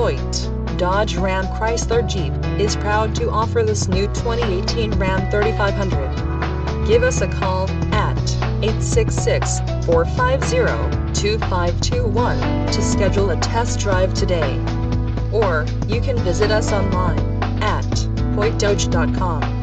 Hoyte, Dodge Ram Chrysler Jeep, is proud to offer this new 2018 Ram 3500. Give us a call at 866-450-2521 to schedule a test drive today. Or, you can visit us online at hoytedodge.com.